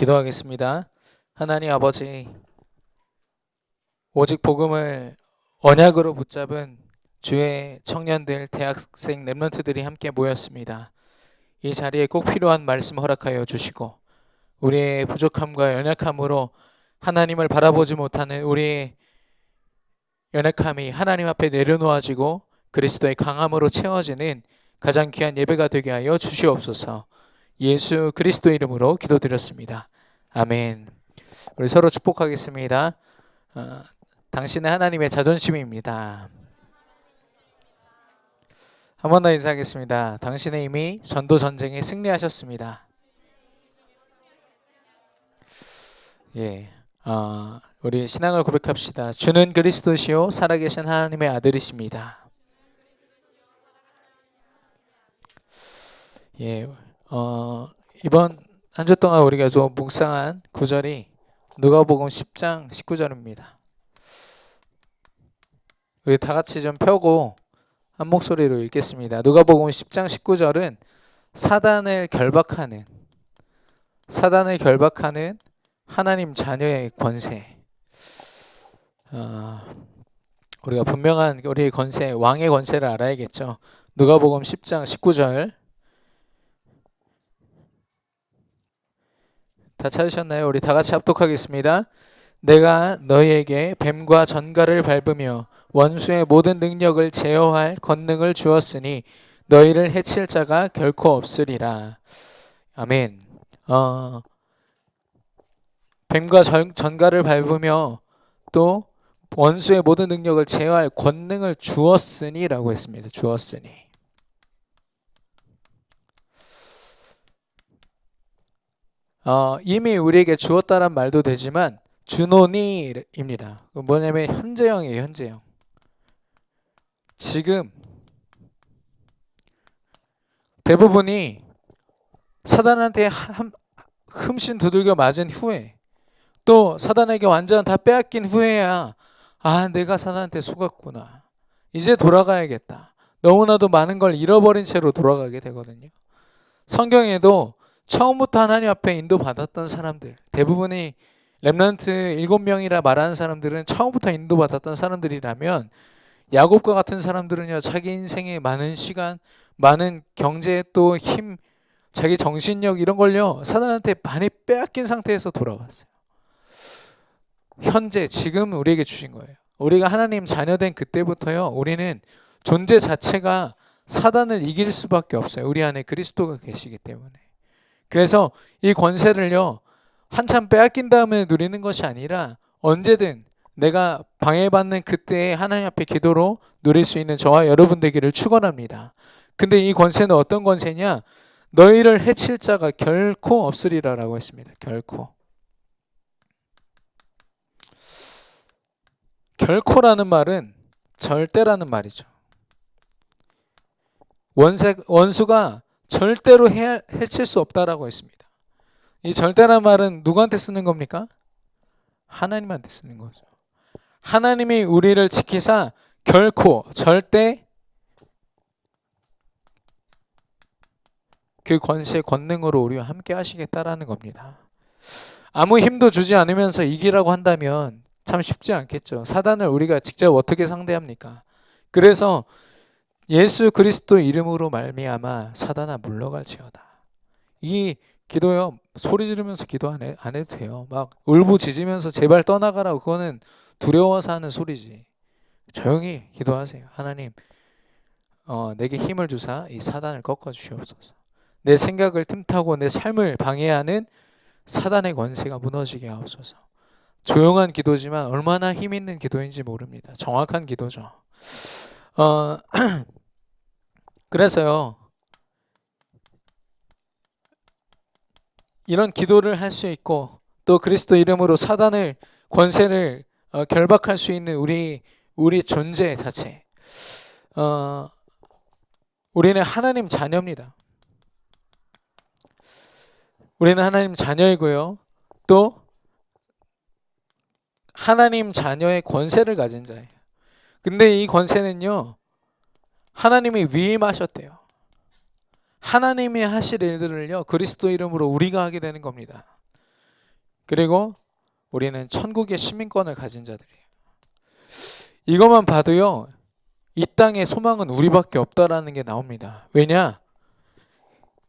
기도하겠습니다. 하나님 아버지, 오직 복음을 언약으로 붙잡은 주의 청년들, 대학생, 랩런트들이 함께 모였습니다. 이 자리에 꼭 필요한 말씀 허락하여 주시고 우리의 부족함과 연약함으로 하나님을 바라보지 못하는 우리의 연약함이 하나님 앞에 내려놓아지고 그리스도의 강함으로 채워지는 가장 귀한 예배가 되게 하여 주시옵소서. 예수 그리스도 이름으로 기도드렸습니다. 아멘. 우리 서로 축복하겠습니다. 당신은 하나님의 자존심입니다. 한 번 더 인사하겠습니다. 당신은 이미 전도 전쟁에 승리하셨습니다. 우리 신앙을 고백합시다. 주는 그리스도시요 살아계신 하나님의 아들이십니다. 이번 한 주 동안 우리가 좀 묵상한 구절이 누가복음 10장 19절입니다. 우리 다 같이 좀 펴고 한 목소리로 읽겠습니다. 누가복음 10장 19절은 사단을 결박하는 하나님 자녀의 권세. 우리가 분명한 우리의 권세, 왕의 권세를 알아야겠죠. 누가복음 10장 19절 다 찾으셨나요? 우리 다 같이 합독하겠습니다. 내가 너희에게 뱀과 전갈을 밟으며 원수의 모든 능력을 제어할 권능을 주었으니 너희를 해칠 자가 결코 없으리라. 아멘. 뱀과 전갈을 밟으며 또 원수의 모든 능력을 제어할 권능을 주었으니 라고 했습니다. 주었으니. 이미 우리에게 주었다란 말도 되지만 주노니입니다. 뭐냐면 현재형이에요. 현재형. 지금 대부분이 사단한테 흠씬 두들겨 맞은 후에 또 사단에게 완전 다 빼앗긴 후에야 내가 사단한테 속았구나. 이제 돌아가야겠다. 너무나도 많은 걸 잃어버린 채로 돌아가게 되거든요. 성경에도 처음부터 하나님 앞에 인도받았던 사람들, 대부분이 렘넌트 7명이라 말하는 사람들은 처음부터 인도받았던 사람들이라면 야곱과 같은 사람들은요, 자기 인생에 많은 시간, 많은 경제 또 힘, 자기 정신력 이런 걸요 사단한테 많이 빼앗긴 상태에서 돌아왔어요. 현재 지금 우리에게 주신 거예요. 우리가 하나님 자녀된 그때부터요, 우리는 존재 자체가 사단을 이길 수밖에 없어요. 우리 안에 그리스도가 계시기 때문에. 그래서 이 권세를요 한참 빼앗긴 다음에 누리는 것이 아니라 언제든 내가 방해받는 그때에 하나님 앞에 기도로 누릴 수 있는 저와 여러분 되기를 축원합니다. 근데 이 권세는 어떤 권세냐? 너희를 해칠 자가 결코 없으리라 라고 했습니다. 결코라는 말은 절대라는 말이죠. 원수가 절대로 해칠 수 없다라고 했습니다. 이 절대라는 말은 누구한테 쓰는 겁니까? 하나님한테 쓰는 거죠. 하나님이 우리를 지키사 결코 절대 그 권세 권능으로 우리와 함께 하시겠다라는 겁니다. 아무 힘도 주지 않으면서 이기라고 한다면 참 쉽지 않겠죠. 사단을 우리가 직접 어떻게 상대합니까? 그래서 예수 그리스도 이름으로 말미암아 사단아 물러갈지어다. 이 기도요 소리 지르면서 기도 안 해도 돼요. 막 울부짖으면서 제발 떠나가라, 그거는 두려워서 하는 소리지. 조용히 기도하세요. 하나님 내게 힘을 주사 이 사단을 꺾어 주시옵소서. 내 생각을 틈타고 내 삶을 방해하는 사단의 권세가 무너지게 하옵소서. 조용한 기도지만 얼마나 힘 있는 기도인지 모릅니다. 정확한 기도죠. 그래서요 이런 기도를 할 수 있고 또 그리스도 이름으로 사단을 권세를 결박할 수 있는 우리 존재 자체, 우리는 하나님 자녀입니다. 우리는 하나님 자녀이고요 또 하나님 자녀의 권세를 가진 자예요. 근데 이 권세는요 하나님이 위임하셨대요. 하나님이 하실 일들을요 그리스도 이름으로 우리가 하게 되는 겁니다. 그리고 우리는 천국의 시민권을 가진 자들이에요. 이것만 봐도요, 이 땅의 소망은 우리밖에 없다라는 게 나옵니다. 왜냐?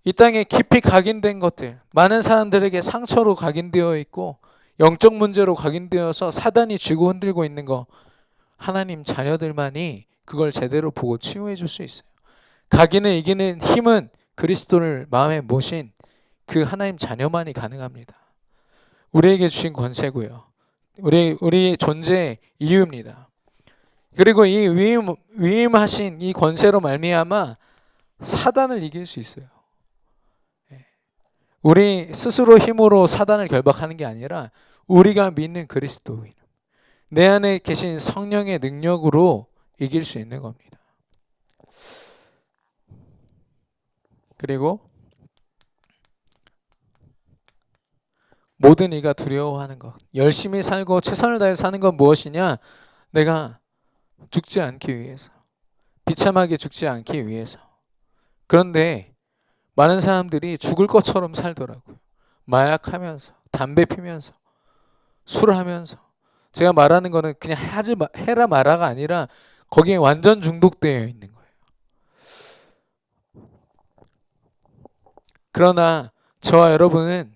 이 땅에 깊이 각인된 것들, 많은 사람들에게 상처로 각인되어 있고 영적 문제로 각인되어서 사단이 쥐고 흔들고 있는 거, 하나님 자녀들만이 그걸 제대로 보고 치유해 줄 수 있어요. 각인을 이기는 힘은 그리스도를 마음에 모신 그 하나님 자녀만이 가능합니다. 우리에게 주신 권세고요. 우리의 존재의 이유입니다. 그리고 이 위임하신 이 권세로 말미암아 사단을 이길 수 있어요. 우리 스스로 힘으로 사단을 결박하는 게 아니라 우리가 믿는 그리스도인, 내 안에 계신 성령의 능력으로 이길 수 있는 겁니다. 그리고 모든 이가 두려워하는 것, 열심히 살고 최선을 다해 사는 건 무엇이냐? 내가 죽지 않기 위해서, 비참하게 죽지 않기 위해서. 그런데 많은 사람들이 죽을 것처럼 살더라고요. 마약하면서, 담배 피면서, 술하면서. 제가 말하는 거는 그냥 해라 마라가 아니라 거기에 완전 중독되어 있는 거예요. 그러나 저와 여러분은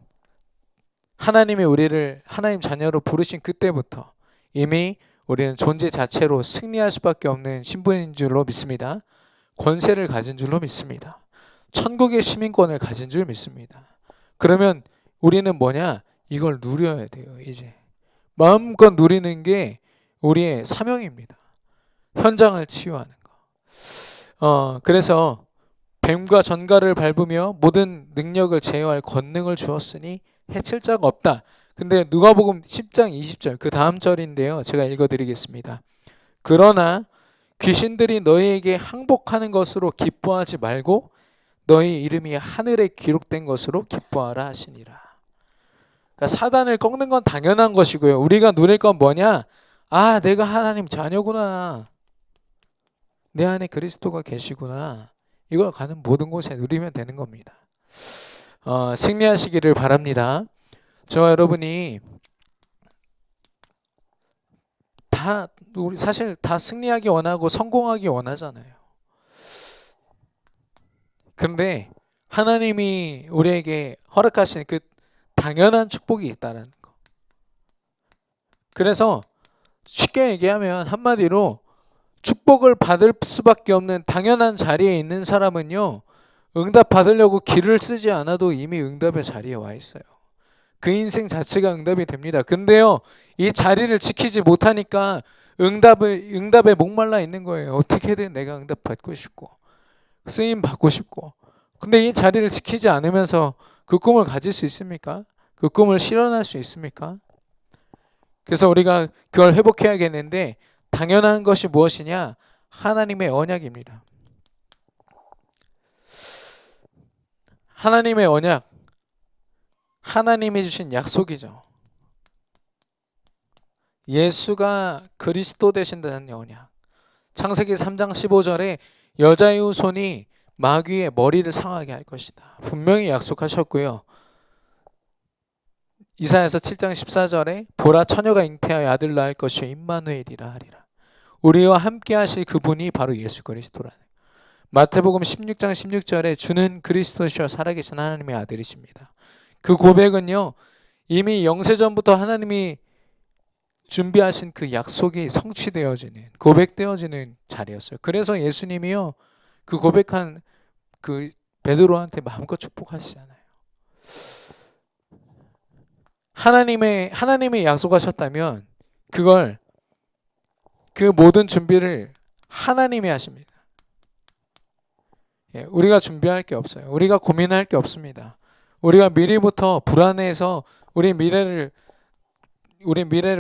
하나님이 우리를 하나님 자녀로 부르신 그때부터 이미 우리는 존재 자체로 승리할 수밖에 없는 신분인 줄로 믿습니다. 권세를 가진 줄로 믿습니다. 천국의 시민권을 가진 줄 믿습니다. 그러면 우리는 뭐냐? 이걸 누려야 돼요. 이제 마음껏 누리는 게 우리의 사명입니다. 현장을 치유하는 거. 그래서 뱀과 전갈을 밟으며 모든 능력을 제어할 권능을 주었으니 해칠 자가 없다. 근데 누가복음 10장 20절 그 다음 절인데요. 제가 읽어드리겠습니다. 그러나 귀신들이 너희에게 항복하는 것으로 기뻐하지 말고 너희 이름이 하늘에 기록된 것으로 기뻐하라 하시니라. 그러니까 사단을 꺾는 건 당연한 것이고요. 우리가 누릴 건 뭐냐? 아, 내가 하나님 자녀구나. 내 안에 그리스도가 계시구나. 이걸 가는 모든 곳에 누리면 되는 겁니다. 승리하시기를 바랍니다. 저와 여러분이 우리 사실 다 승리하기 원하고 성공하기 원하잖아요. 근데 하나님이 우리에게 허락하신 그 당연한 축복이 있다는 거. 그래서 쉽게 얘기하면 한마디로 축복을 받을 수밖에 없는 당연한 자리에 있는 사람은요, 응답 받으려고 길을 쓰지 않아도 이미 응답의 자리에 와 있어요. 그 인생 자체가 응답이 됩니다. 근데요, 이 자리를 지키지 못하니까 응답에 목말라 있는 거예요. 어떻게든 내가 응답 받고 싶고 쓰임 받고 싶고. 근데 이 자리를 지키지 않으면서 그 꿈을 가질 수 있습니까? 그 꿈을 실현할 수 있습니까? 그래서 우리가 그걸 회복해야겠는데, 당연한 것이 무엇이냐? 하나님의 언약입니다. 하나님의 언약, 하나님이 주신 약속이죠. 예수가 그리스도 되신다는 언약. 창세기 3장 15절에 여자의 후손이 마귀의 머리를 상하게 할 것이다. 분명히 약속하셨고요. 이사야서 7장 14절에 보라 처녀가 잉태하여 아들 낳을 것이요 임마누엘이라 하리라. 우리와 함께 하실 그분이 바로 예수 그리스도라는. 마태복음 16장 16절에 주는 그리스도시여 살아계신 하나님의 아들이십니다. 그 고백은요, 이미 영세전부터 하나님이 준비하신 그 약속이 성취되어지는, 고백되어지는 자리였어요. 그래서 예수님이요, 그 고백한 그 베드로한테 마음껏 축복하시잖아요. 하나님이 약속하셨다면 그걸, 그 모든 준비를 하나님이 하십니다. 우리가 준비할 게 없어요. 우리가 고민할 게 없습니다. 우리가 미리부터 불안해서 우리 미래를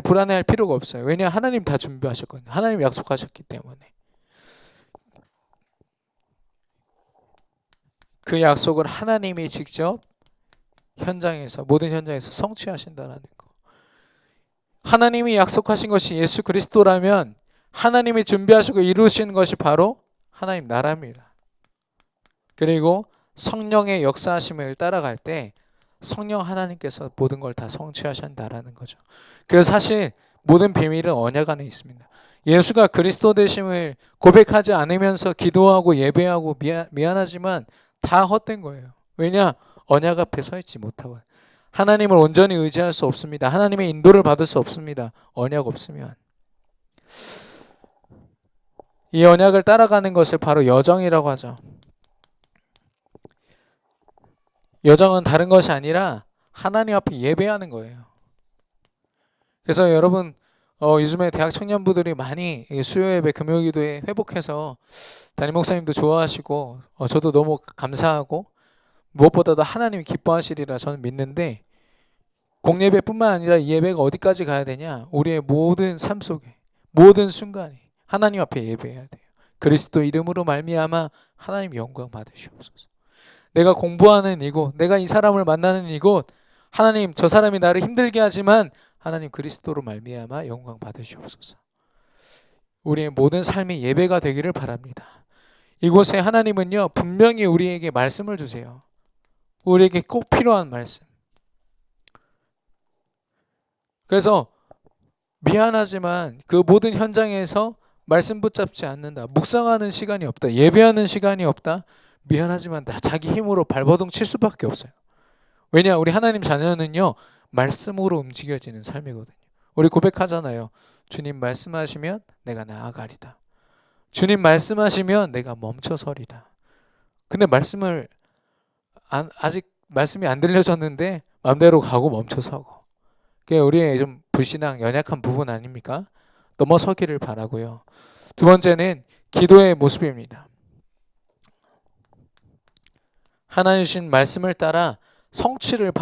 불안해할 필요가 없어요. 왜냐? 하나님 다 준비하셨거든요. 하나님 약속하셨기 때문에. 그 약속을 하나님이 직접 모든 현장에서 성취하신다는 거. 하나님이 약속하신 것이 예수 그리스도라면 하나님이 준비하시고 이루시는 것이 바로 하나님 나라입니다. 그리고 성령의 역사하심을 따라갈 때 성령 하나님께서 모든 걸 다 성취하신다라는 거죠. 그래서 사실 모든 비밀은 언약 안에 있습니다. 예수가 그리스도 되심을 고백하지 않으면서 기도하고 예배하고 미안하지만 다 헛된 거예요. 왜냐? 언약 앞에 서 있지 못하고. 하나님을 온전히 의지할 수 없습니다. 하나님의 인도를 받을 수 없습니다. 언약 없으면. 이 언약을 따라가는 것을 바로 여정이라고 하죠. 여정은 다른 것이 아니라 하나님 앞에 예배하는 거예요. 그래서 여러분 요즘에 대학 청년부들이 많이 수요 예배, 금요 기도에 회복해서 담임 목사님도 좋아하시고 저도 너무 감사하고 무엇보다도 하나님이 기뻐하시리라 저는 믿는데, 공예배뿐만 아니라 이 예배가 어디까지 가야 되냐? 우리의 모든 삶 속에 모든 순간에 하나님 앞에 예배해야 돼요. 그리스도 이름으로 말미암아 하나님 영광 받으시옵소서. 내가 공부하는 이곳, 내가 이 사람을 만나는 이곳, 하나님 저 사람이 나를 힘들게 하지만 하나님 그리스도로 말미암아 영광 받으시옵소서. 우리의 모든 삶이 예배가 되기를 바랍니다. 이곳에 하나님은요 분명히 우리에게 말씀을 주세요. 우리에게 꼭 필요한 말씀. 그래서 미안하지만 그 모든 현장에서 말씀 붙잡지 않는다, 묵상하는 시간이 없다, 예배하는 시간이 없다, 미안하지만 나 자기 힘으로 발버둥 칠 수밖에 없어요. 왜냐? 우리 하나님 자녀는요 말씀으로 움직여지는 삶이거든요. 우리 고백하잖아요. 주님 말씀하시면 내가 나아가리다. 주님 말씀하시면 내가 멈춰서리다. 근데 아직 말씀이 안 들려졌는데 마음대로 가고 멈춰서고, 그게 우리의 좀 불신앙 연약한 부분 아닙니까? 넘어서기를 바라고요. 두 번째는 기도의 모습입니다. 하나님 주신 말씀을 따라 성취를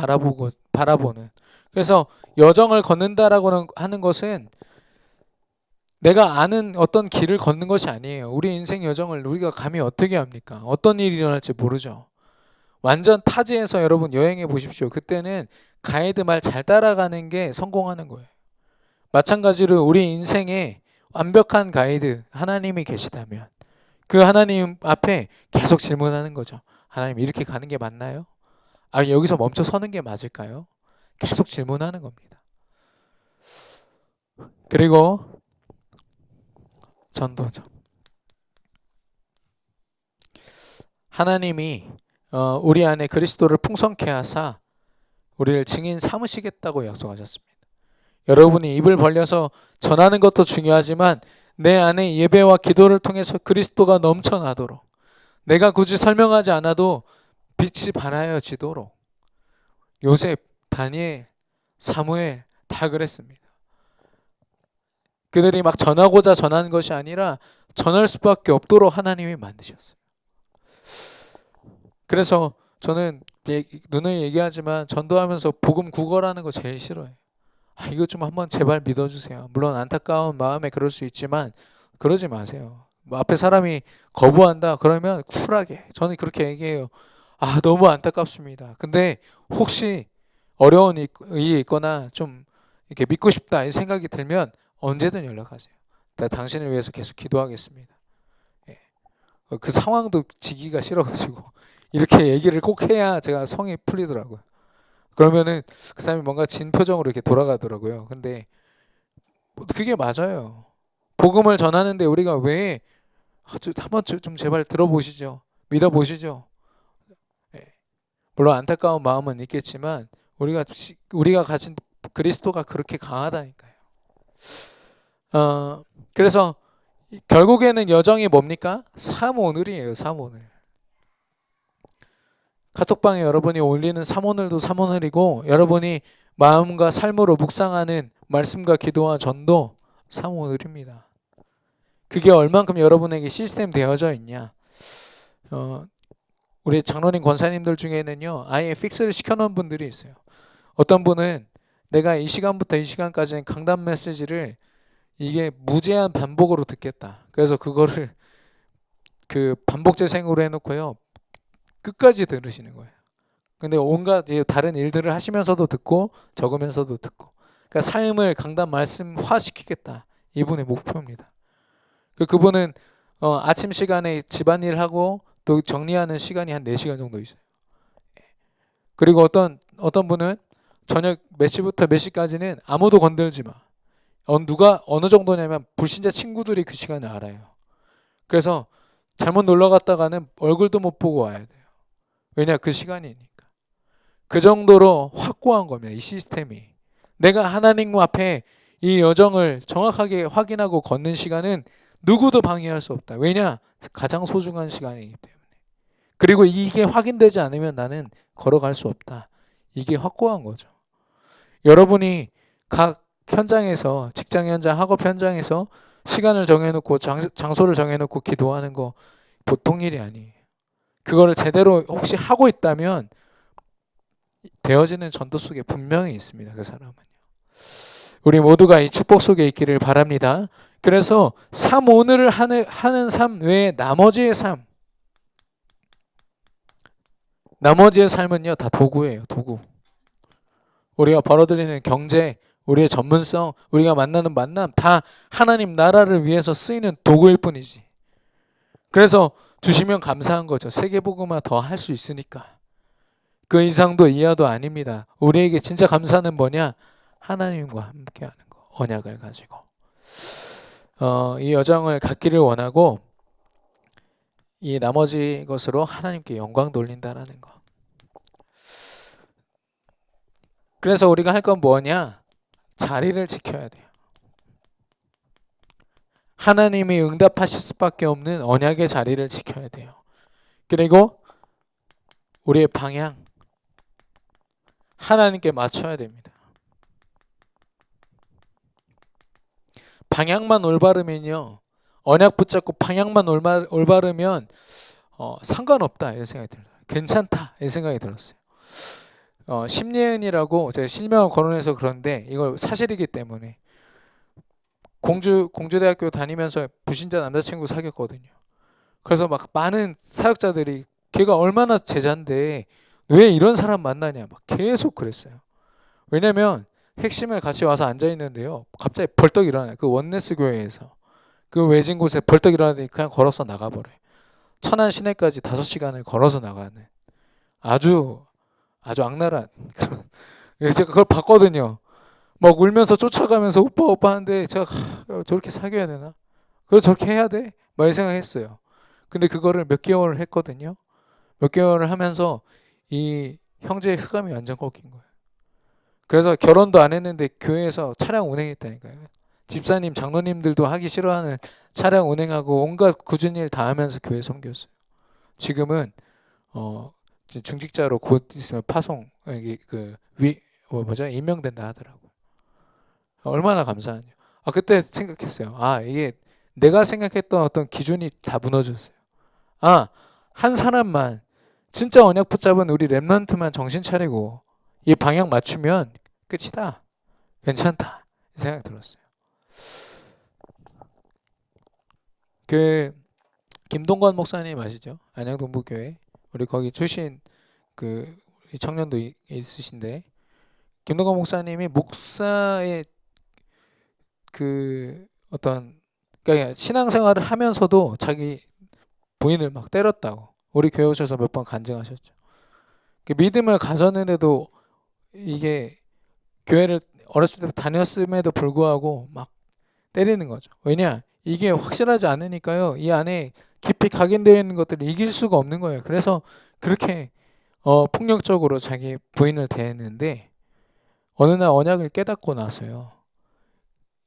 바라보는. 그래서 여정을 걷는다라고 하는 것은 내가 아는 어떤 길을 걷는 것이 아니에요. 우리 인생 여정을 우리가 감히 어떻게 합니까? 어떤 일이 일어날지 모르죠. 완전 타지에서 여러분 여행해 보십시오. 그때는 가이드 말 잘 따라가는 게 성공하는 거예요. 마찬가지로 우리 인생에 완벽한 가이드 하나님이 계시다면 그 하나님 앞에 계속 질문하는 거죠. 하나님 이렇게 가는 게 맞나요? 여기서 멈춰 서는 게 맞을까요? 계속 질문하는 겁니다. 그리고 전도죠. 하나님이 우리 안에 그리스도를 풍성케 하사 우리를 증인 삼으시겠다고 약속하셨습니다. 여러분이 입을 벌려서 전하는 것도 중요하지만 내 안에 예배와 기도를 통해서 그리스도가 넘쳐나도록, 내가 굳이 설명하지 않아도 빛이 반하여지도록, 요셉, 다니엘, 사무엘 다 그랬습니다. 그들이 막 전하고자 전하는 것이 아니라 전할 수밖에 없도록 하나님이 만드셨어요. 그래서 저는 누누이 얘기하지만 전도하면서 복음 구걸하는 거 제일 싫어해요. 이거 좀 한번 제발 믿어주세요. 물론 안타까운 마음에 그럴 수 있지만 그러지 마세요. 앞에 사람이 거부한다 그러면 쿨하게, 저는 그렇게 얘기해요. 너무 안타깝습니다. 근데 혹시 어려운 일이 있거나 좀 이렇게 믿고 싶다 이 생각이 들면 언제든 연락하세요. 당신을 위해서 계속 기도하겠습니다. 그 상황도 지기가 싫어가지고 이렇게 얘기를 꼭 해야 제가 성이 풀리더라고요. 그러면은 그 사람이 뭔가 진 표정으로 이렇게 돌아가더라고요. 근데 그게 맞아요. 복음을 전하는데 우리가 왜 한번 좀 제발 들어보시죠. 믿어보시죠. 물론 안타까운 마음은 있겠지만 우리가 가진 그리스도가 그렇게 강하다니까요. 그래서 결국에는 여정이 뭡니까? 삼오늘이에요. 삼오늘. 카톡방에 여러분이 올리는 삼오늘도 삼오늘이고, 여러분이 마음과 삶으로 묵상하는 말씀과 기도와 전도 삼오늘입니다. 그게 얼만큼 여러분에게 시스템 되어져 있냐. 우리 장로님 권사님들 중에는요 아예 픽스를 시켜놓은 분들이 있어요. 어떤 분은 내가 이 시간부터 이 시간까지는 강단 메시지를 이게 무제한 반복으로 듣겠다. 그래서 그거를 그 반복 재생으로 해놓고요 끝까지 들으시는 거예요. 근데 온갖 다른 일들을 하시면서도 듣고 적으면서도 듣고, 그러니까 삶을 강단 말씀화 시키겠다. 이분의 목표입니다. 그분은 아침 시간에 집안일 하고 또 정리하는 시간이 한 4시간 정도 있어요. 그리고 어떤 어떤 분은 저녁 몇 시부터 몇 시까지는 아무도 건들지 마. 누가 어느 정도냐면 불신자 친구들이 그 시간을 알아요. 그래서 잘못 놀러 갔다가는 얼굴도 못 보고 와야 돼요. 왜냐? 그 시간이니까. 그 정도로 확고한 겁니다. 이 시스템이. 내가 하나님 앞에 이 여정을 정확하게 확인하고 걷는 시간은 누구도 방해할 수 없다. 왜냐? 가장 소중한 시간이기 때문에. 그리고 이게 확인되지 않으면 나는 걸어갈 수 없다. 이게 확고한 거죠. 여러분이 각 현장에서, 직장 현장, 학업 현장에서 시간을 정해놓고 장소를 정해놓고 기도하는 거 보통 일이 아니에요. 그거를 제대로 혹시 하고 있다면 되어지는 전도 속에 분명히 있습니다. 그 사람은요. 우리 모두가 이 축복 속에 있기를 바랍니다. 그래서 삶 오늘을 하는 삶 외에 나머지의 삶은요 다 도구예요. 도구. 우리가 벌어들이는 경제, 우리의 전문성, 우리가 만나는 만남 다 하나님 나라를 위해서 쓰이는 도구일 뿐이지. 그래서 주시면 감사한 거죠. 세계복음화 더 할 수 있으니까. 그 이상도 이하도 아닙니다. 우리에게 진짜 감사는 뭐냐? 하나님과 함께하는 거. 언약을 가지고. 이 여정을 갖기를 원하고 이 나머지 것으로 하나님께 영광 돌린다라는 거. 그래서 우리가 할 건 뭐냐? 자리를 지켜야 돼요. 하나님이 응답하실 수밖에 없는 언약의 자리를 지켜야 돼요. 그리고 우리의 방향 하나님께 맞춰야 됩니다. 방향만 올바르면요. 언약 붙잡고 방향만 올바르면 상관없다 이런 생각이 들어요. 괜찮다 이런 생각이 들었어요. 심예은이라고 제가 실명을 거론해서 그런데 이걸 사실이기 때문에 공주대학교 다니면서 불신자 남자친구 사귀었거든요. 그래서 막 많은 사역자들이 걔가 얼마나 제자인데 왜 이런 사람 만나냐 막 계속 그랬어요. 왜냐면 핵심을 같이 와서 앉아 있는데요. 갑자기 벌떡 일어나요. 그 원네스 교회에서 그 외진 곳에 벌떡 일어나더니 그냥 걸어서 나가버려요. 천안 시내까지 5시간을 걸어서 나가는 아주 악랄한 그런. 제가 그걸 봤거든요. 막 울면서 쫓아가면서 오빠 하는데 제가 저렇게 사귀어야 되나? 그걸 저렇게 해야 돼? 막 이 생각했어요. 근데 그거를 몇 개월을 했거든요. 몇 개월을 하면서 이 형제의 흑암이 완전 꺾인 거예요. 그래서 결혼도 안 했는데 교회에서 차량 운행했다니까요. 집사님, 장로님들도 하기 싫어하는 차량 운행하고 온갖 굳은 일 다 하면서 교회 섬겼어요. 지금은 중직자로 곧 있으면 파송 임명된다 하더라고요. 얼마나 감사하냐. 그때 생각했어요. 이게 내가 생각했던 어떤 기준이 다 무너졌어요. 한 사람만 진짜 언약 붙잡은 우리 랩런트만 정신 차리고 이 방향 맞추면 끝이다. 괜찮다. 이 생각 들었어요. 그 김동건 목사님 아시죠? 안양동부교회 우리 거기 출신 그 청년도 있으신데 김동건 목사님이 목사의 그 어떤 그러니까 신앙생활을 하면서도 자기 부인을 막 때렸다고 우리 교회 오셔서 몇 번 간증하셨죠. 그 믿음을 가졌는데도 이게 교회를 어렸을 때 다녔음에도 불구하고 막 때리는 거죠. 왜냐? 이게 확실하지 않으니까요. 이 안에 깊이 각인되어 있는 것들을 이길 수가 없는 거예요. 그래서 그렇게 폭력적으로 자기 부인을 대했는데 어느 날 언약을 깨닫고 나서요.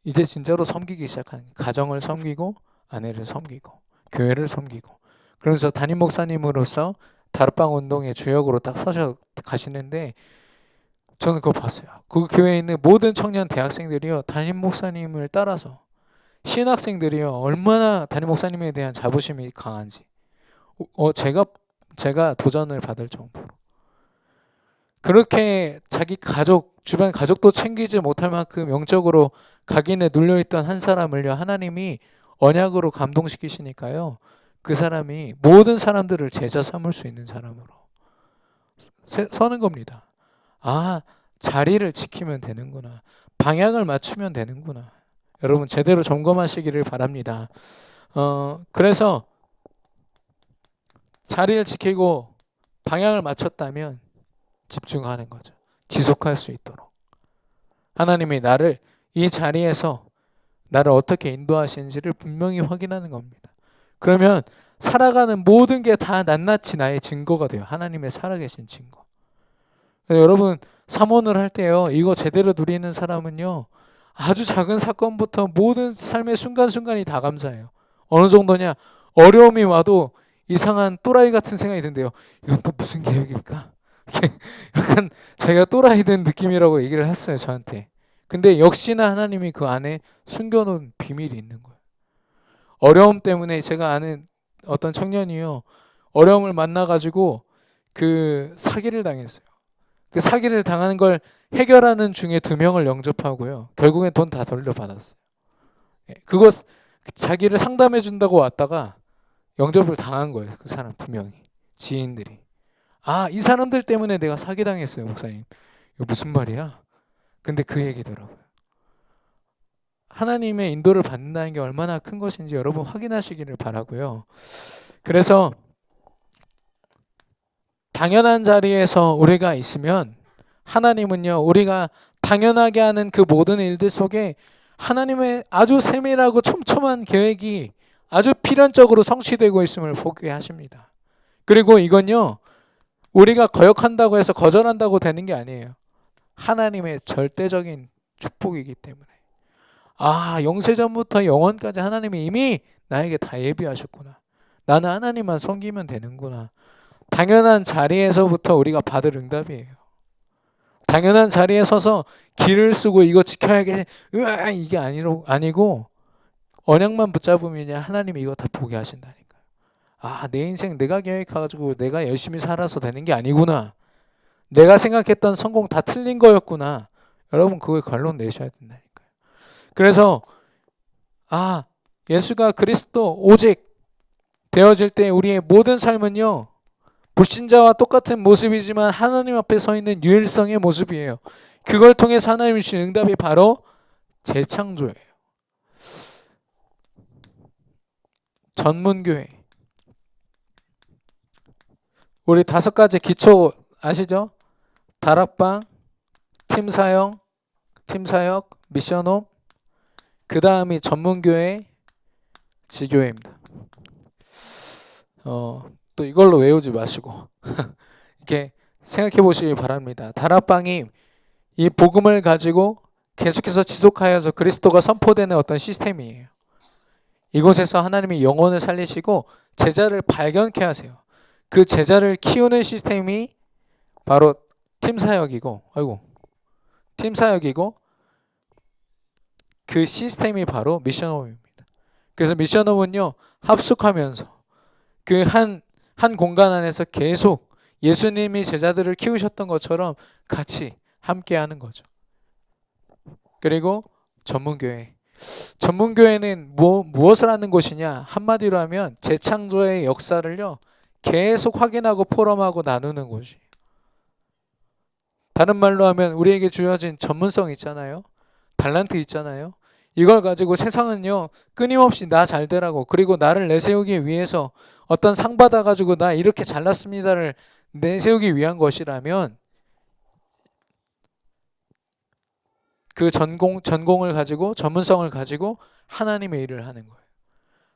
이제 진짜로 섬기기 시작하는 거예요. 가정을 섬기고 아내를 섬기고 교회를 섬기고 그러면서 담임 목사님으로서 다락방 운동의 주역으로 딱 서셔 가시는데 저는 그거 봤어요. 그 교회에 있는 모든 청년 대학생들이요. 담임 목사님을 따라서 신학생들이요. 얼마나 담임 목사님에 대한 자부심이 강한지 제가 도전을 받을 정도로 그렇게 자기 가족 주변 가족도 챙기지 못할 만큼 영적으로 각인에 눌려있던 한 사람을요. 하나님이 언약으로 감동시키시니까요. 그 사람이 모든 사람들을 제자 삼을 수 있는 사람으로 서는 겁니다. 자리를 지키면 되는구나. 방향을 맞추면 되는구나. 여러분 제대로 점검하시기를 바랍니다. 그래서 자리를 지키고 방향을 맞췄다면 집중하는 거죠. 지속할 수 있도록 하나님이 나를 이 자리에서 나를 어떻게 인도하시는지를 분명히 확인하는 겁니다. 그러면 살아가는 모든 게 다 낱낱이 나의 증거가 돼요. 하나님의 살아계신 증거. 여러분 삼원을 할 때요, 이거 제대로 누리는 사람은요, 아주 작은 사건부터 모든 삶의 순간순간이 다 감사해요. 어느 정도냐, 어려움이 와도 이상한 또라이 같은 생각이 든대요. 이건 또 무슨 계획일까? 약간 자기가 또라이 된 느낌이라고 얘기를 했어요, 저한테. 근데 역시나 하나님이 그 안에 숨겨놓은 비밀이 있는 거예요. 어려움 때문에 제가 아는 어떤 청년이요, 어려움을 만나가지고 그 사기를 당했어요. 그 사기를 당하는 걸 해결하는 중에 2명을 영접하고요, 결국엔 돈 다 돌려받았어요. 그거 자기를 상담해 준다고 왔다가 영접을 당한 거예요. 그 사람 2명이, 지인들이. 아, 이 사람들 때문에 내가 사기당했어요, 목사님. 이거 무슨 말이야? 근데 그 얘기더라고요. 하나님의 인도를 받는다는 게 얼마나 큰 것인지 여러분 확인하시기를 바라고요. 그래서 당연한 자리에서 우리가 있으면 하나님은요, 우리가 당연하게 하는 그 모든 일들 속에 하나님의 아주 세밀하고 촘촘한 계획이 아주 필연적으로 성취되고 있음을 보게 하십니다. 그리고 이건요, 우리가 거역한다고 해서 거절한다고 되는 게 아니에요. 하나님의 절대적인 축복이기 때문에. 아, 영세전부터 영원까지 하나님이 이미 나에게 다 예비하셨구나. 나는 하나님만 섬기면 되는구나. 당연한 자리에서부터 우리가 받을 응답이에요. 당연한 자리에 서서 길을 쓰고 이거 지켜야겠지, 이게 아니고 언약만 붙잡으면 하나님이 이거 다 보게 하신다니까요. 아, 내 인생 내가 계획해가지고 내가 열심히 살아서 되는 게 아니구나. 내가 생각했던 성공 다 틀린 거였구나. 여러분 그거에 결론 내셔야 된다니까요. 그래서 예수가 그리스도 오직 되어질 때 우리의 모든 삶은요, 불신자와 똑같은 모습이지만 하나님 앞에 서 있는 유일성의 모습이에요. 그걸 통해서 하나님이 주신 응답이 바로 재창조예요. 전문교회. 우리 5가지 기초 아시죠? 다락방, 팀사역, 미션홈, 그 다음이 전문교회, 지교회입니다. 또 이걸로 외우지 마시고 이렇게 생각해 보시기 바랍니다. 다락방이 이 복음을 가지고 계속해서 지속하여서 그리스도가 선포되는 어떤 시스템이에요. 이곳에서 하나님이 영혼을 살리시고 제자를 발견케 하세요. 그 제자를 키우는 시스템이 바로 팀사역이고 그 시스템이 바로 미션홈입니다. 그래서 미션홈은요, 합숙하면서 그 한 공간 안에서 계속 예수님이 제자들을 키우셨던 것처럼 같이 함께 하는 거죠. 그리고 전문교회는 무엇을 하는 곳이냐? 한마디로 하면 재창조의 역사를요, 계속 확인하고 포럼하고 나누는 곳이에요. 다른 말로 하면 우리에게 주어진 전문성 있잖아요. 달란트 있잖아요. 이걸 가지고 세상은요, 끊임없이 나 잘되라고, 그리고 나를 내세우기 위해서 어떤 상 받아가지고 나 이렇게 잘났습니다를 내세우기 위한 것이라면 그 전공을 가지고 전문성을 가지고 하나님의 일을 하는 거예요.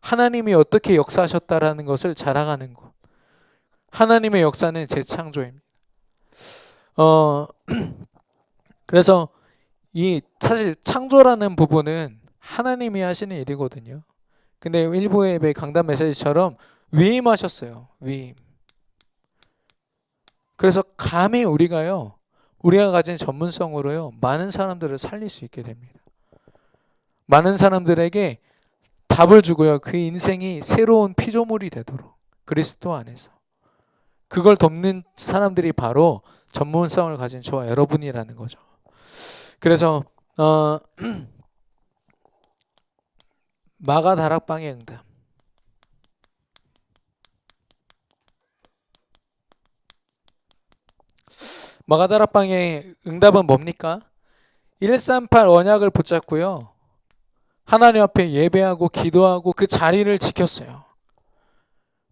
하나님이 어떻게 역사하셨다라는 것을 자랑하는 것. 하나님의 역사는 재창조입니다. 그래서 이 사실 창조라는 부분은 하나님이 하시는 일이거든요. 근데 일부 예배 강단 메시지처럼 위임하셨어요. 위임. 그래서 감히 우리가 가진 전문성으로요, 많은 사람들을 살릴 수 있게 됩니다. 많은 사람들에게 답을 주고요, 그 인생이 새로운 피조물이 되도록 그리스도 안에서 그걸 돕는 사람들이 바로 전문성을 가진 저와 여러분이라는 거죠. 그래서 마가 다락방의 응답. 마가 다락방의 응답은 뭡니까? 138 언약을 붙잡고요, 하나님 앞에 예배하고 기도하고 그 자리를 지켰어요.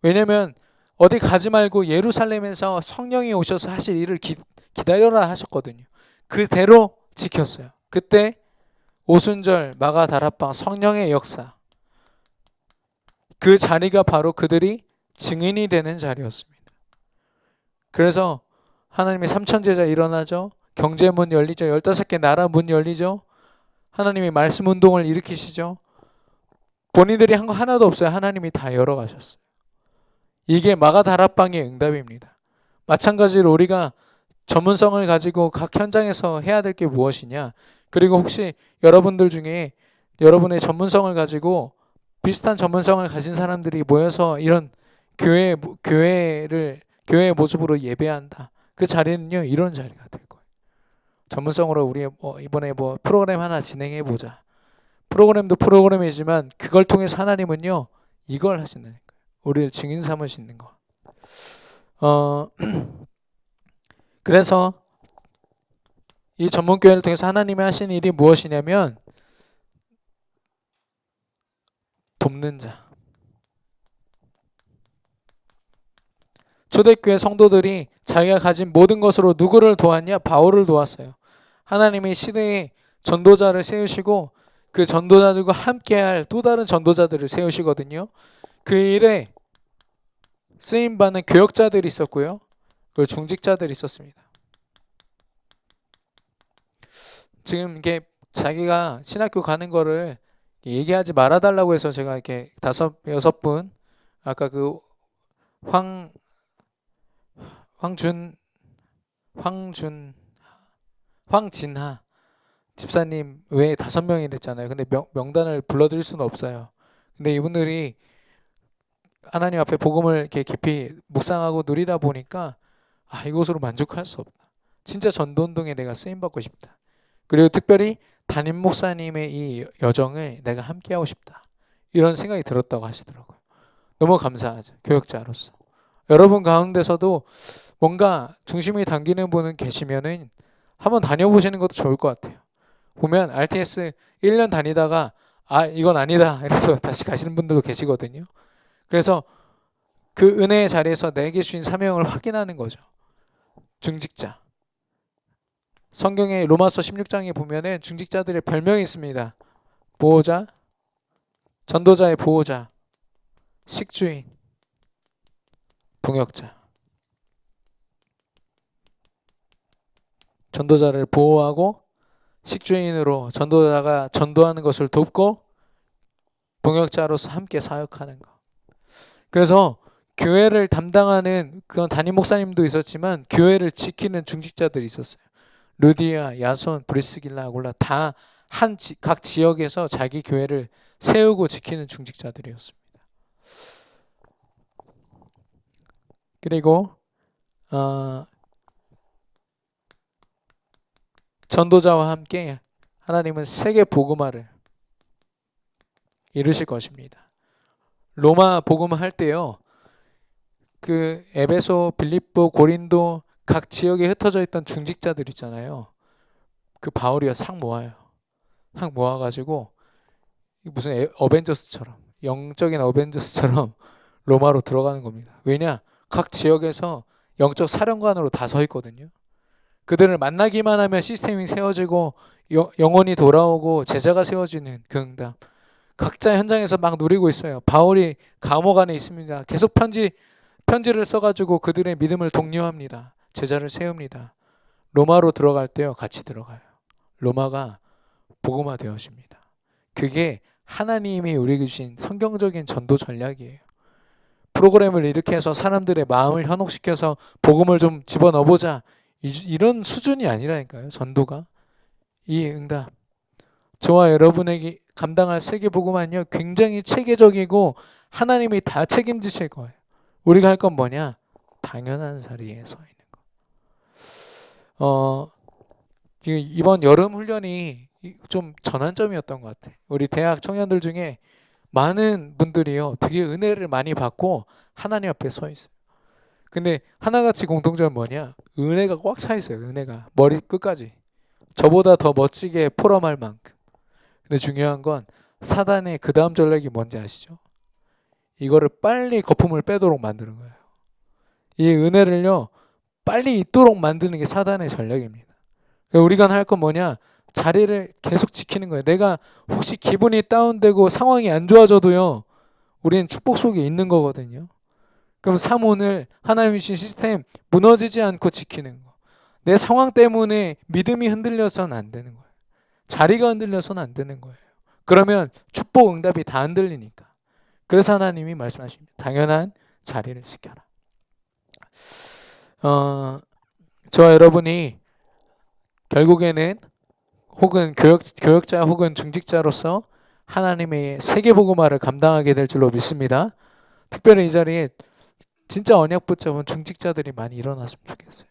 왜냐면 어디 가지 말고 예루살렘에서 성령이 오셔서 하실 일을 기다려라 하셨거든요. 그대로 지켰어요. 그때 오순절, 마가 다락방, 성령의 역사, 그 자리가 바로 그들이 증인이 되는 자리였습니다. 그래서 하나님의 삼천제자 일어나죠. 경제문 열리죠. 15개 나라 문 열리죠. 하나님이 말씀 운동을 일으키시죠. 본인들이 한 거 하나도 없어요. 하나님이 다 열어가셨어요. 이게 마가 다락방의 응답입니다. 마찬가지로 우리가 전문성을 가지고 각 현장에서 해야 될 게 무엇이냐. 그리고 혹시 여러분들 중에 여러분의 전문성을 가지고 비슷한 전문성을 가진 사람들이 모여서 이런 교회의 모습으로 예배한다. 그 자리는요, 이런 자리가 될 거예요. 전문성으로 우리 이번에 프로그램 하나 진행해 보자. 프로그램도 프로그램이지만 그걸 통해서 하나님은요, 이걸 하신다는 거예요. 우리를 증인 삼으시는 거. 그래서 이 전문교회를 통해서 하나님이 하신 일이 무엇이냐면 돕는 자. 초대교회 성도들이 자기가 가진 모든 것으로 누구를 도왔냐? 바울을 도왔어요. 하나님이 시대에 전도자를 세우시고 그 전도자들과 함께할 또 다른 전도자들을 세우시거든요. 그 일에 쓰임받는 교역자들이 있었고요. 그 중직자들이 있었습니다. 지금 이게 자기가 신학교 가는 거를 얘기하지 말아달라고 해서 제가 이렇게 5-6분 아까 그 황진하 집사님 외에 5명이랬잖아요. 근데 명단을 불러드릴 수는 없어요. 근데 이분들이 하나님 앞에 복음을 이렇게 깊이 묵상하고 누리다 보니까 이것으로 만족할 수 없다. 진짜 전도운동에 내가 쓰임받고 싶다. 그리고 특별히 담임 목사님의 이 여정을 내가 함께하고 싶다. 이런 생각이 들었다고 하시더라고요. 너무 감사하죠. 교역자로서. 여러분 가운데서도 뭔가 중심이 당기는 분은 계시면은 한번 다녀보시는 것도 좋을 것 같아요. 보면 RTS 1년 다니다가 이건 아니다 이래서 다시 가시는 분들도 계시거든요. 그래서 그 은혜의 자리에서 내게 주신 사명을 확인하는 거죠. 중직자. 성경의 로마서 16장에 보면은 중직자들의 별명이 있습니다. 보호자, 전도자의 보호자, 식주인, 동역자. 전도자를 보호하고 식주인으로 전도자가 전도하는 것을 돕고 동역자로서 함께 사역하는 것. 그래서 교회를 담당하는 그런 담임 목사님도 있었지만 교회를 지키는 중직자들이 있었어요. 루디아, 야손, 브리스길라, 아굴라 다 각 지역에서 자기 교회를 세우고 지키는 중직자들이었습니다. 그리고 전도자와 함께 하나님은 세계 복음화를 이루실 것입니다. 로마 복음화 할 때요. 그 에베소, 빌립보, 고린도 각 지역에 흩어져 있던 중직자들 있잖아요. 그 바울이가 싹 모아요. 싹 모아가지고 무슨 어벤져스처럼 영적인 어벤져스처럼 로마로 들어가는 겁니다. 왜냐? 각 지역에서 영적 사령관으로 다 서 있거든요. 그들을 만나기만 하면 시스템이 세워지고 영혼이 돌아오고 제자가 세워지는 그 응답. 각자 현장에서 막 누리고 있어요. 바울이 감옥 안에 있습니다. 계속 편지를 써가지고 그들의 믿음을 독려합니다. 제자를 세웁니다. 로마로 들어갈 때요. 같이 들어가요. 로마가 복음화 되어집니다. 그게 하나님이 우리에게 주신 성경적인 전도 전략이에요. 프로그램을 이렇게 해서 사람들의 마음을 현혹시켜서 복음을 좀 집어넣어보자. 이런 수준이 아니라니까요. 전도가. 이 응답. 저와 여러분에게 감당할 세계복음은요. 굉장히 체계적이고 하나님이 다 책임지실 거예요. 우리가 할 건 뭐냐? 당연한 자리에 서 있는 거. 이번 여름 훈련이 좀 전환점이었던 것 같아요. 우리 대학 청년들 중에 많은 분들이요. 되게 은혜를 많이 받고 하나님 앞에 서 있어요. 근데 하나같이 공통점은 뭐냐? 은혜가 꽉 차 있어요. 은혜가. 머리 끝까지. 저보다 더 멋지게 포럼할 만큼. 근데 중요한 건 사단의 그 다음 전략이 뭔지 아시죠? 이거를 빨리 거품을 빼도록 만드는 거예요. 이 은혜를요. 빨리 있도록 만드는 게 사단의 전략입니다. 그러니까 우리가 할 건 뭐냐? 자리를 계속 지키는 거예요. 내가 혹시 기분이 다운되고 상황이 안 좋아져도요, 우리는 축복 속에 있는 거거든요. 그럼 사문을 하나님이 주신 시스템 무너지지 않고 지키는 거. 내 상황 때문에 믿음이 흔들려서는 안 되는 거예요. 자리가 흔들려서는 안 되는 거예요. 그러면 축복 응답이 다 흔들리니까. 그래서 하나님이 말씀하십니다. 당연한 자리를 지켜라. 저와 여러분이 결국에는 혹은 교역자 혹은 중직자로서 하나님의 세계복음화를 감당하게 될 줄로 믿습니다. 특별히 이 자리에 진짜 언약 붙잡은 중직자들이 많이 일어났으면 좋겠어요.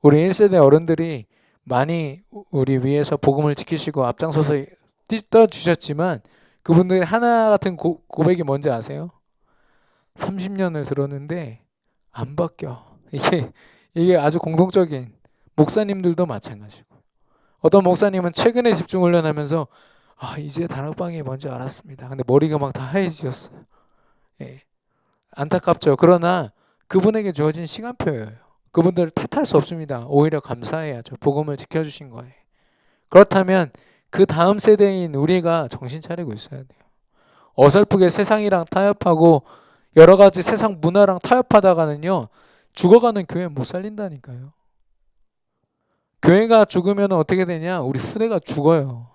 우리 1세대 어른들이 많이 우리 위에서 복음을 지키시고 앞장서서 떠주셨지만 그분들이 하나 같은 고백이 뭔지 아세요? 30년을 들었는데 안 바뀌어. 이게 아주 공통적인, 목사님들도 마찬가지고, 어떤 목사님은 최근에 집중 훈련하면서 이제 다락방이 뭔지 알았습니다. 근데 머리가 막 다 하얘지셨어요. 예. 안타깝죠. 그러나 그분에게 주어진 시간표예요. 그분들을 탓할 수 없습니다. 오히려 감사해야죠. 복음을 지켜주신 거예요. 그렇다면 그 다음 세대인 우리가 정신 차리고 있어야 돼요. 어설프게 세상이랑 타협하고 여러 가지 세상 문화랑 타협하다가는요, 죽어가는 교회 못 살린다니까요. 교회가 죽으면 어떻게 되냐? 우리 후대가 죽어요.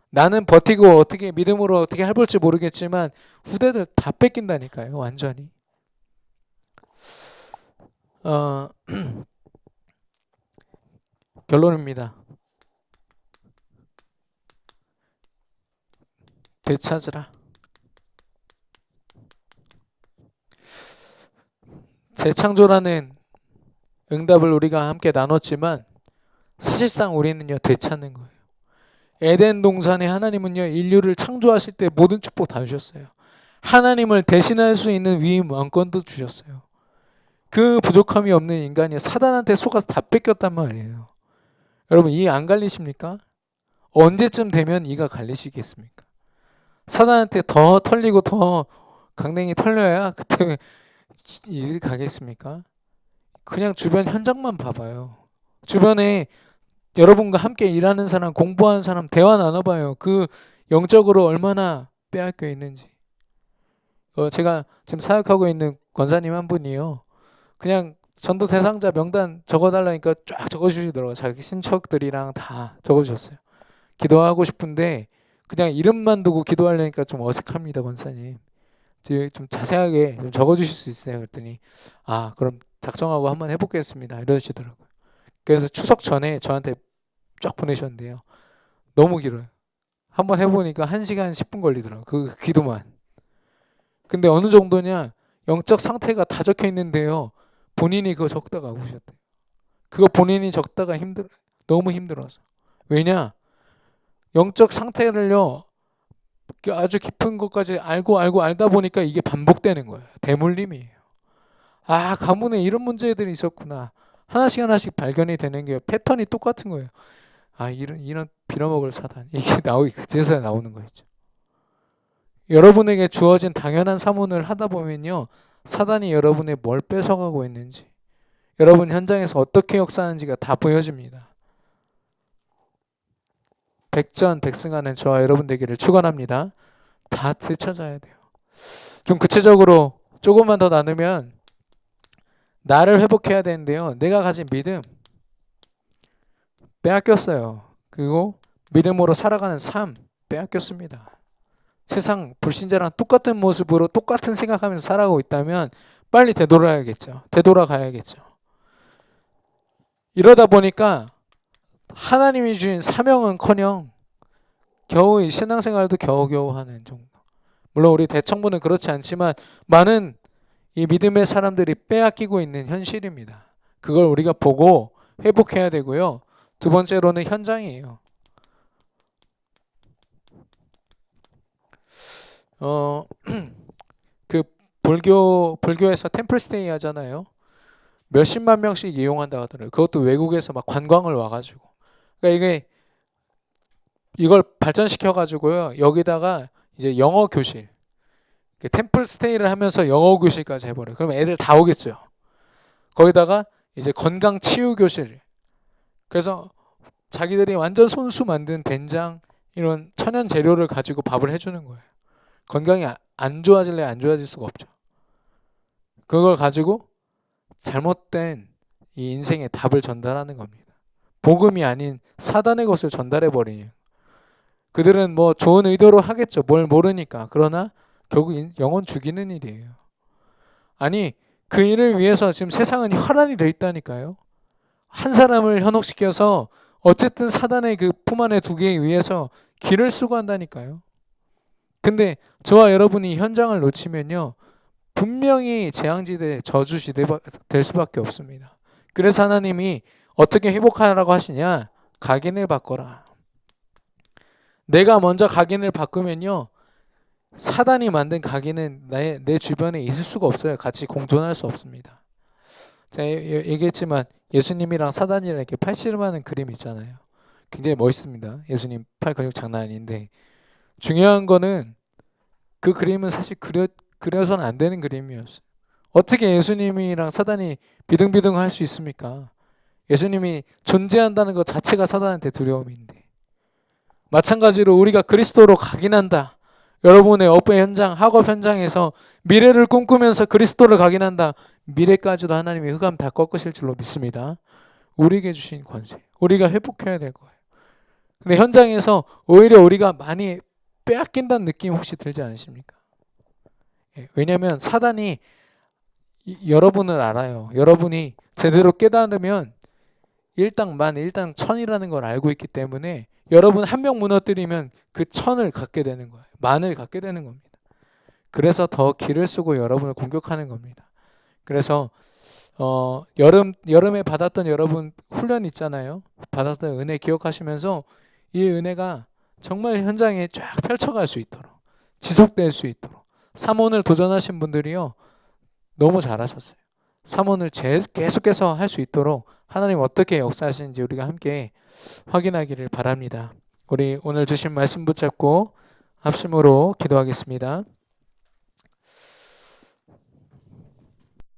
나는 버티고 어떻게 믿음으로 어떻게 해볼지 모르겠지만 후대들 다 뺏긴다니까요. 완전히. 결론입니다. 되찾으라. 재창조라는 응답을 우리가 함께 나눴지만 사실상 우리는요, 되찾는 거예요. 에덴 동산에 하나님은요, 인류를 창조하실 때 모든 축복 다 주셨어요. 하나님을 대신할 수 있는 위임 왕권도 주셨어요. 그 부족함이 없는 인간이 사단한테 속아서 다 뺏겼단 말이에요. 여러분, 이 안 갈리십니까? 언제쯤 되면 이가 갈리시겠습니까? 사단한테 더 털리고 더 강냉이 털려야 그때 일이 가겠습니까? 그냥 주변 현장만 봐봐요. 주변에 여러분과 함께 일하는 사람, 공부하는 사람 대화 나눠봐요. 그 영적으로 얼마나 빼앗겨 있는지. 제가 지금 사역하고 있는 권사님 한 분이요, 그냥 전도 대상자 명단 적어달라니까 쫙 적어주시더라고요. 자기 친척들이랑 다 적어주셨어요. 기도하고 싶은데 그냥 이름만 두고 기도하려니까 좀 어색합니다, 권사님. 좀 자세하게 좀 적어주실 수 있어요? 그랬더니 그럼 작성하고 한번 해보겠습니다, 이러시더라고요. 그래서 추석 전에 저한테 쫙 보내셨는데요, 너무 길어요. 한번 해보니까 1시간 10분 걸리더라고요, 그 기도만. 근데 어느 정도냐, 영적 상태가 다 적혀 있는데요, 본인이 그거 적다가 우셨대요. 그거 본인이 적다가 너무 힘들어서. 왜냐? 영적 상태를요, 아주 깊은 것까지 알다 보니까 이게 반복되는 거예요. 대물림이에요. 가문에 이런 문제들이 있었구나. 하나씩 발견이 되는 게 패턴이 똑같은 거예요. 이런 빌어먹을 사단. 이게 그제서야 나오는 거죠. 여러분에게 주어진 당연한 사문을 하다 보면요, 사단이 여러분의 뭘 뺏어가고 있는지, 여러분 현장에서 어떻게 역사하는지가 다 보여집니다. 백전백승하는 저와 여러분 되기를 축원합니다. 다 되찾아야 돼요. 좀 구체적으로 조금만 더 나누면, 나를 회복해야 되는데요, 내가 가진 믿음 빼앗겼어요. 그리고 믿음으로 살아가는 삶 빼앗겼습니다. 세상 불신자랑 똑같은 모습으로 똑같은 생각하면서 살아가고 있다면 빨리 되돌아가야겠죠. 이러다 보니까 하나님이 주신 사명은커녕 겨우 이 신앙생활도 겨우겨우 하는 정도. 물론 우리 대청부는 그렇지 않지만 많은 이 믿음의 사람들이 빼앗기고 있는 현실입니다. 그걸 우리가 보고 회복해야 되고요. 두 번째로는 현장이에요. 그 불교에서 템플스테이 하잖아요. 몇십만 명씩 이용한다 하더라고요. 그것도 외국에서 막 관광을 와가지고. 그러니까 이걸 발전시켜 가지고요, 여기다가 이제 영어 교실, 템플스테이를 하면서 영어 교실까지 해버려요. 그럼 애들 다 오겠죠. 거기다가 이제 건강 치유 교실. 그래서 자기들이 완전 손수 만든 된장 이런 천연 재료를 가지고 밥을 해주는 거예요. 건강이 안 좋아질래 안 좋아질 수가 없죠. 그걸 가지고 잘못된 이 인생의 답을 전달하는 겁니다. 복음이 아닌 사단의 것을 전달해 버리니 그들은 뭐 좋은 의도로 하겠죠. 뭘 모르니까. 그러나 결국 영혼 죽이는 일이에요. 아니 그 일을 위해서 지금 세상은 혈안이 돼 있다니까요. 한 사람을 현혹시켜서 어쨌든 사단의 그 품 안에 두기 위해서 길을 쓰고 한다니까요. 근데 저와 여러분이 현장을 놓치면요. 분명히 재앙지대, 저주지대 될 수밖에 없습니다. 그래서 하나님이 어떻게 회복하라고 하시냐? 각인을 바꿔라. 내가 먼저 각인을 바꾸면요. 사단이 만든 각인은 내 주변에 있을 수가 없어요. 같이 공존할 수 없습니다. 제가 얘기했지만 예수님이랑 사단이랑 이렇게 팔씨름하는 그림 있잖아요. 굉장히 멋있습니다. 예수님 팔 근육 장난 아닌데 중요한 거는 그 그림은 사실 그려서는 안 되는 그림이었어요. 어떻게 예수님이랑 사단이 비등비등 할 수 있습니까? 예수님이 존재한다는 것 자체가 사단한테 두려움인데 마찬가지로 우리가 그리스도로 각인한다. 여러분의 업무 현장, 학업 현장에서 미래를 꿈꾸면서 그리스도를 각인한다. 미래까지도 하나님이 흑암 다 꺾으실 줄로 믿습니다. 우리에게 주신 권세, 우리가 회복해야 될 거예요. 근데 현장에서 오히려 우리가 많이 빼앗긴다는 느낌 혹시 들지 않으십니까? 왜냐하면 사단이 여러분을 알아요. 여러분이 제대로 깨달으면 일당 일당 천이라는 걸 알고 있기 때문에 여러분 한 명 무너뜨리면 그 천을 갖게 되는 거예요. 만을 갖게 되는 겁니다. 그래서 더 기를 쓰고 여러분을 공격하는 겁니다. 그래서 여름에 받았던 여러분 훈련 있잖아요. 받았던 은혜 기억하시면서 이 은혜가 정말 현장에 쫙 펼쳐갈 수 있도록 지속될 수 있도록 삼원을 도전하신 분들이요. 너무 잘하셨어요. 삼원을 계속해서 할 수 있도록 하나님 어떻게 역사하시는지 우리가 함께 확인하기를 바랍니다. 우리 오늘 주신 말씀 붙잡고 합심으로 기도하겠습니다.